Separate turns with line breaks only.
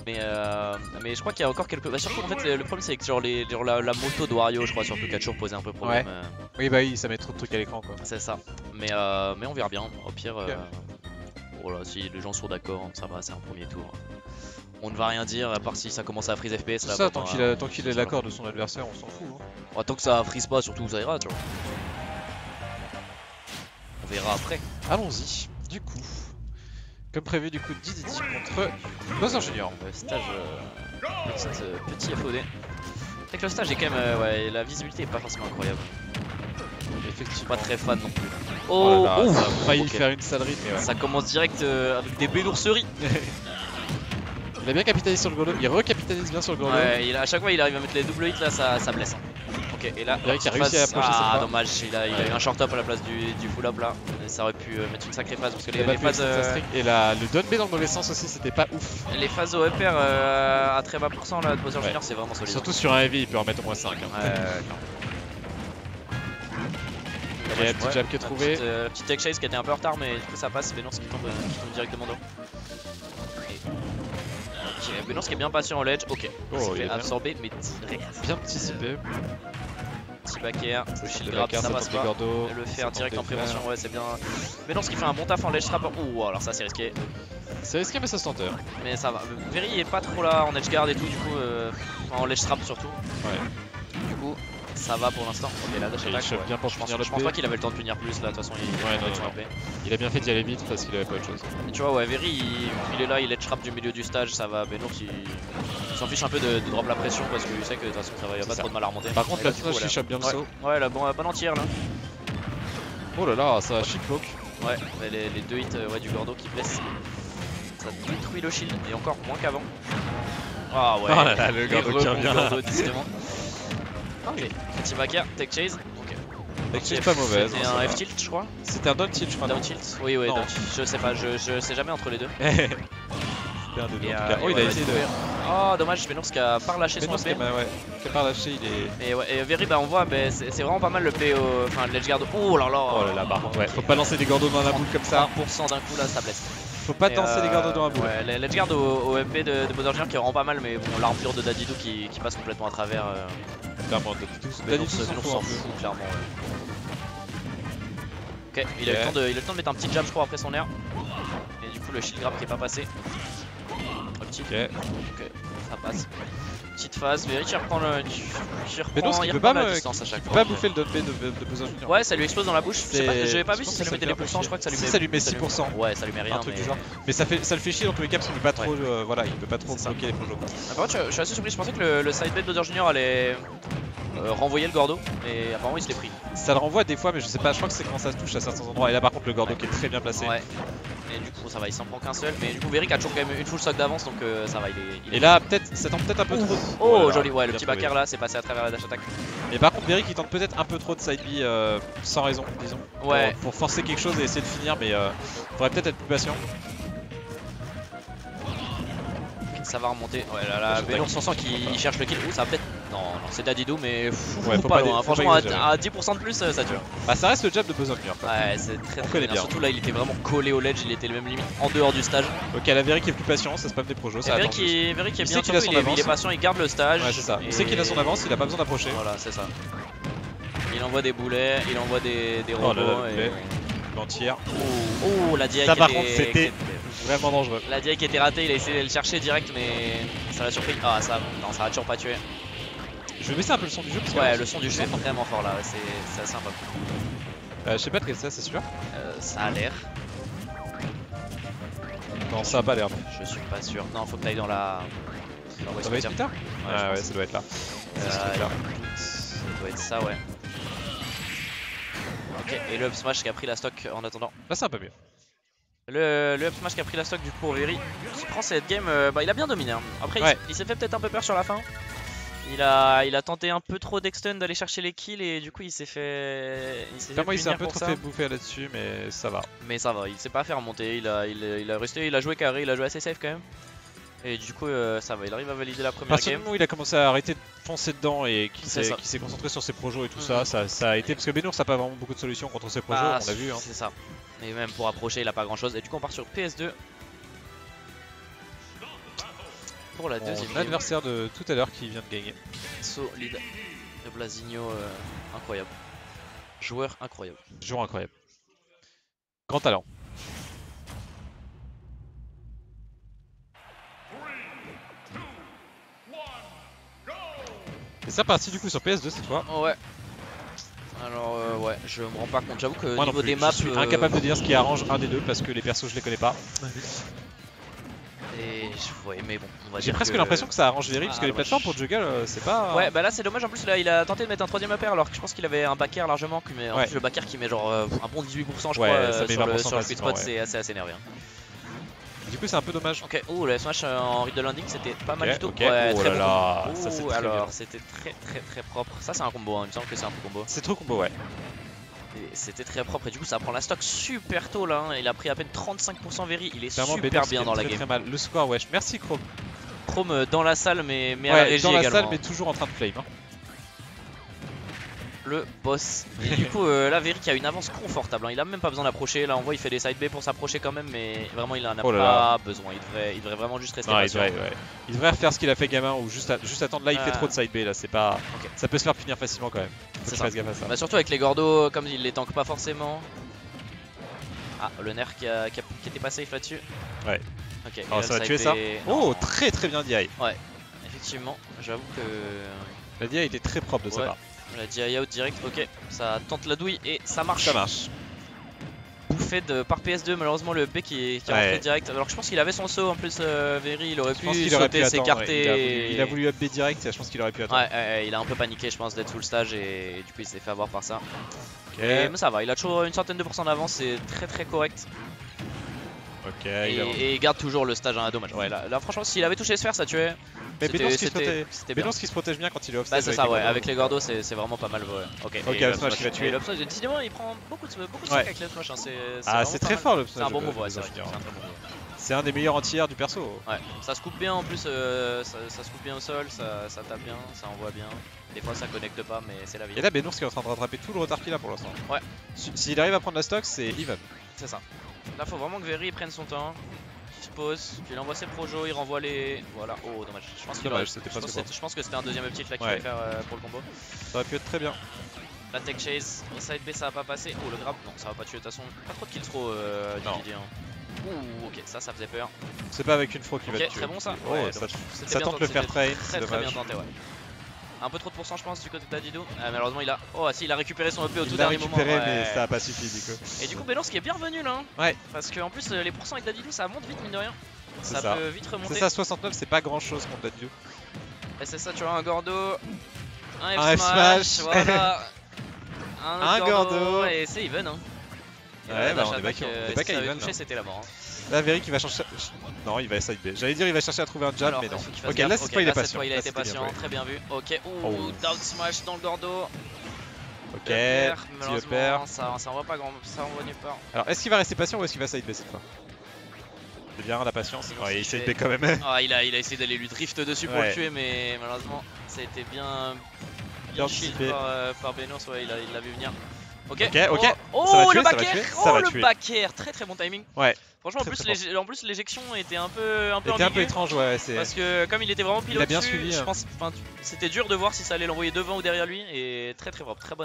Mais je crois qu'il y a encore quelques. Bah, surtout en fait, le problème c'est que genre, la moto de Wario, je crois, surtout qui a toujours posé un peu problème.
Ouais. Oui, bah oui, ça met trop de trucs à l'écran quoi.
C'est ça. Mais on verra bien. Au pire, voilà, si les gens sont d'accord, ça va, c'est un premier tour. On ne va rien dire à part si ça commence à freeze FPS. Là,
Ça, tant qu'il a l'accord de son adversaire, on s'en fout. Hein.
Ouais, tant que ça freeze pas, surtout ça ira, tu vois. On verra après.
Allons-y. Du coup, comme prévu, du coup, DDD contre Bowser Junior.
Le stage, petit FOD. C'est que le stage est quand même, ouais, la visibilité est pas forcément incroyable.
Effectivement.
Je suis pas très fan non plus.
Oh là là,
oh
ça a failli
ok.
faire une salerie, mais ouais.
Ça commence direct avec des bénourseries.
Il a bien capitalisé sur le gordo, il recapitalise bien sur le gordo.
Ouais, à chaque fois il arrive à mettre les double hits là, ça blesse. Ok, et là,
Derek a réussi à approcher cette
ah
barre.
dommage, il a eu un short up à la place du full up là. Et ça aurait pu mettre une sacrée phase parce que les phases.
Et le down B dans le mauvais sens aussi, c'était pas ouf.
Les phases au upper à très bas pourcent là de Bowser Junior, c'est vraiment solide.
Surtout sur un heavy, il peut en mettre au moins 5. Hein. Ok, petit jab qui est trouvé.
Petite tech chase qui était un peu en retard, mais du coup ça passe. Benours qui tombe directement dos. Ok, Benours qui est bien patient en ledge. Ok,
Oh,
il s'est
il
fait
est
absorber, mais direct.
Bien anticipé.
Petit back air, le shield
Le
grab,
back air,
ça
ça
passe
tente les
pas.
gordos.
Et le faire
Ça
direct
tente
en
de
prévention,
faire.
ouais, c'est bien. Benours qui fait un bon taf en ledge trap. Ouh, alors ça c'est risqué.
C'est risqué, mais ça se tente.
Mais ça va. Very est pas trop là en edge guard et tout, du coup, en ledge trap surtout.
Ouais.
Du coup, ça va pour l'instant. Ok, là, dash
Il
attack.
chope bien pour finir le
Je pense
P.
pas qu'il avait le temps de punir plus là, de toute façon il
Ouais, non,
avait son
non.
AP.
Il a bien fait d'y aller vite parce qu'il avait pas autre chose.
Et tu vois, ouais, Very il est là, il edge trap du milieu du stage, ça va. Benours il s'en fiche un peu de drop la pression parce qu'il sait que de toute façon ça va, y a pas trop de mal à remonter.
Par contre,
Et
la
du coup,
flash, il chope bien le saut.
Ouais, la bonne entière là.
Oh là là, ça shit poke.
Ouais, les deux hits ouais, du Gordo qui blessent. Ça détruit le shield et encore moins qu'avant. Ah ouais,
Oh là là, le Gordo qui revient.
Gordo, décidément. Ok, petit back air, tech chase. Ok.
Tech chase pas mauvaise.
C'était un F tilt, je crois.
C'était un down tilt, je crois.
Down tilt. Oui, ouais,
Non.
down tilt. Je sais pas, je sais jamais entre les deux.
C'était un des deux en tout cas. Oh, il a essayé de.
Oh, dommage, Benours qui a pas relâché son
Benours
SP.
qui a pas lâché, il est.
Et ouais, et Very, bah on voit, bah, c'est vraiment pas mal le PO, enfin le ledge guard. Oh là là.
Oh là là, par contre, ouais, faut pas lancer des gordos dans la boule comme ça.
30% d'un coup là, ça blesse.
Faut pas danser des gordos dans la boule.
Ouais, les ledge guard au MP de Bowser Junior qui est vraiment pas mal, mais bon, l'armure de Dadidou qui passe complètement à travers.
Clairement,
Benours s'en fout clairement. Ok, il a eu le temps de mettre un petit jab, je crois, après son air. Et du coup, le shield grab qui est pas passé. Ok, ça passe. Petite phase, Very qui reprend la distance à chaque fois.
pas bouffer le down B de Bowser Junior.
Ouais, ça lui explose dans la bouche. J'avais pas vu si ça lui mettait les pulsants, je crois que ça lui met.
Si ça lui met 6%.
Ouais, ça lui met rien.
Un truc du genre. Mais ça le fait chier dans tous les cas parce qu'il peut pas trop. Voilà, il peut pas trop bloquer les projets.
Par contre, je suis assez surpris, je pensais que le side B de Bowser Junior allait renvoyer le Gordo, et apparemment il se l'est pris.
Ça le renvoie des fois, mais je sais pas, je crois que c'est quand ça se touche à certains endroits. Et là, par contre, le Gordo qui est très bien placé.
Ouais. Et du coup, ça va, il s'en prend qu'un seul. Mais du coup, Very a toujours quand même une full stock d'avance, donc ça va, il est.
Et là, peut-être, ça tente peut-être un peu trop.
Oh, joli, ouais, le petit back air là, c'est passé à travers la dash attack.
Et par contre, Very qui tente peut-être un peu trop de side B sans raison, disons.
Ouais.
Pour forcer quelque chose et essayer de finir, mais faudrait peut-être être plus patient.
Ça va remonter. Ouais, là, Benours on sent qu'il cherche le kill. Ouh, ça va peut-être. Non, c'est Dadidou, mais
ouais,
faut pas loin. Franchement, à 10% de plus, ça tue.
Bah, ça reste le jab de Bowser Junior.
Ouais, c'est très bien. Surtout là, il était vraiment collé au ledge, il était le même limite en dehors du stage.
Ok, la Very qui est plus patient, ça spam des projos.
Very qui est bien,
il est
patient, il garde le stage.
Ouais, c'est ça. Il sait qu'il a son avance, il a pas besoin d'approcher.
Voilà, c'est ça. Il envoie des boulets, il envoie des robots.
L'entière.
Oh, la DI.
Ça, par contre, c'était vraiment dangereux.
La DI qui était ratée, il a essayé de le chercher direct, mais ça l'a surpris. Ah, ça a toujours pas tué.
Je vais baisser un peu le son du jeu parce que
ouais, le son du jeu est vraiment fort là, c'est assez sympa.
Je sais pas très ça, c'est sûr.
Ça a l'air.
Non, ça a pas l'air.
Je suis pas sûr. Non, faut que t'ailles dans la.
Ça va être Twitter. Ah ouais, ça doit être là.
Ça doit être ça, ouais. Ok, et le up smash qui a pris la stock en attendant.
Là, c'est un peu mieux.
Le up smash qui a pris la stock du coup pour Very, qui prend cette game, il a bien dominé. Hein. Après, il s'est fait peut-être un peu peur sur la fin. Il a tenté un peu trop d'extun d'aller chercher les kills et du coup il s'est fait.
Moi il s'est un peu trop fait bouffer là-dessus, mais ça va.
Mais ça va, il s'est pas fait remonter, il a joué carré, il a joué assez safe quand même. Et du coup ça va, il arrive à valider la première game.
Où il a commencé à arrêter de foncer dedans et qui s'est concentré sur ses projos et tout ça a été. Parce que Benours n'a pas vraiment beaucoup de solutions contre ses projos, on l'a vu. Hein.
C'est ça. Et même pour approcher il a pas grand chose. Et du coup on part sur PS2. pour la deuxième game.
L'adversaire de tout à l'heure qui vient de gagner.
Solide. Le Blazinho, incroyable. Joueur incroyable.
Joueur incroyable. Grand talent. Et c'est parti du coup sur PS2 cette fois.
Ouais. Alors ouais, je me rends pas compte. J'avoue que
Moi
niveau des maps,
je suis incapable de dire ce qui arrange un des deux parce que les persos je les connais pas.
Et ouais, mais bon,
j'ai presque l'impression que ça arrange Very parce que les plateformes pour Juggle c'est pas.
Ouais, bah là c'est dommage. En plus là il a tenté de mettre un troisième upper alors que je pense qu'il avait un backer largement. Mais en plus le backer qui met genre un bon 18% je crois sur le quick spot, c'est assez énervé.
Du coup c'est un peu dommage.
Ok, ouh le smash en read de landing c'était pas mal du tout.
Okay.
Ouais,
oh
très
là là,
bon.
ça c'est
très alors c'était très propre. Ça c'est un combo, hein. Il me semble que c'est un combo.
C'est trop combo, ouais.
C'était très propre et du coup ça prend la stock super tôt là, hein. Il a pris à peine 35% Very, il est
clairement,
super bien dans la game.
Très mal. Le score, wesh, merci Chrome.
Chrome dans la salle mais à la régie
dans la
également.
salle mais toujours en train de flame. Hein.
Le boss. Et du coup là Very qui a une avance confortable, hein. Il a même pas besoin d'approcher, là on voit il fait des side B pour s'approcher quand même mais vraiment il en a pas besoin, il devrait vraiment juste rester patient.
Il devrait refaire ce qu'il a fait gamin ou juste attendre, là il fait trop de side B là, c'est pas... Ça peut se faire finir facilement quand même. Faut fasse gaffe à ça.
Bah, surtout avec les Gordos comme il les tank pas forcément. Ah le nerf qui était pas safe là-dessus.
Ouais.
Ok.
Oh, ça va tuer ça. Oh très bien DI.
Ouais. Effectivement, j'avoue que...
La DI était très propre de sa part.
La DI out direct, ok, ça tente la douille et ça marche.
Ça marche.
Bouffé par PS2, malheureusement le B qui est rentré direct. Alors que je pense qu'il avait son saut en plus, Very, il aurait pu sauter, s'écarter.
Il a voulu up B direct, je pense qu'il aurait pu attendre.
Ouais, il a un peu paniqué, je pense, d'être sous le stage et du coup il s'est fait avoir par ça.
Okay.
Mais ça va, il a toujours une centaine de pourcents d'avance, c'est très correct.
Ok.
Et il garde toujours le stage, hein, dommage. Ouais, là franchement, s'il avait touché sphère, ça tuait.
Mais Bénonce qui se protège bien quand il est off stage.
Bah c'est ça, ouais, avec les Gordos c'est vraiment pas mal. Ouais. Ok,
le smash qui va tuer.
Décidément, il prend beaucoup de stock avec le smash.
C'est très fort le smash.
C'est un bon move, ouais, c'est un très bon move.
C'est un des meilleurs anti-air du perso.
Ouais, ça se coupe bien en plus, ça se coupe bien au sol, ça tape bien, ça envoie bien. Des fois ça connecte pas, mais c'est la vie.
Et là, Bénours qui est en train de rattraper tout le retard qu'il a pour l'instant.
Ouais.
S'il arrive à prendre la stock, c'est even.
C'est ça. Là, faut vraiment que Very prenne son temps. Il se pose, qu'il envoie ses projos, il renvoie les... Voilà, oh dommage, je pense que c'était un deuxième uptilt là qu'il fallait faire pour le combo.
Ça aurait pu être très bien.
La tech chase, side B ça va pas passer. Oh le grab, non ça va pas tuer de toute façon. Pas trop de kill throw du Didier. Ouh ok, ça faisait peur.
C'est pas avec une fois qu'il va te tuer.
Ok, très bon ça.
Ouais, ça tente le fair trade,
très bien tenté, ouais. Un peu trop de pourcent je pense du côté de Dadidou. Malheureusement il a... Oh si, il a récupéré son EP au tout dernier moment.
Mais ça a pas suffi du coup.
Et du coup Bénours qui est bien revenu là.
Ouais.
Parce qu'en plus les pourcents avec Dadidou ça monte vite mine de rien. Ça peut vite remonter.
C'est ça, 69 c'est pas grand chose contre Dadidou.
Et c'est ça, tu vois, un Gordo,
un F-Smash,
voilà.
un Gordo.
Et c'est even hein.
Ouais, bah on est back à even.
C'était la mort.
Là, Very qui va chercher. Non, il va side B. j'allais dire, il va chercher à trouver un jab, mais non. Ok, là, cette fois, il est patient.
Il a été patient, très bien vu. Ok, down smash dans le Gordo.
Ok, petit upper.
Ça envoie pas grand, ça envoie nulle part.
Alors, est-ce qu'il va rester patient ou est-ce qu'il va side B cette fois? C'est bien la patience. Ouais, il side B quand même.
Il a essayé d'aller lui drift dessus pour le tuer, mais malheureusement, ça a été bien shield par Bénours. Ouais, il l'a vu venir. Ok, oh le back-air, très bon timing.
Ouais.
Franchement, en plus l'éjection était un peu
étrange, ouais.
Parce que comme il était vraiment piloté,
il a bien suivi.
Je pense, c'était dur de voir si ça allait l'envoyer devant ou derrière lui et très propre, très bonne.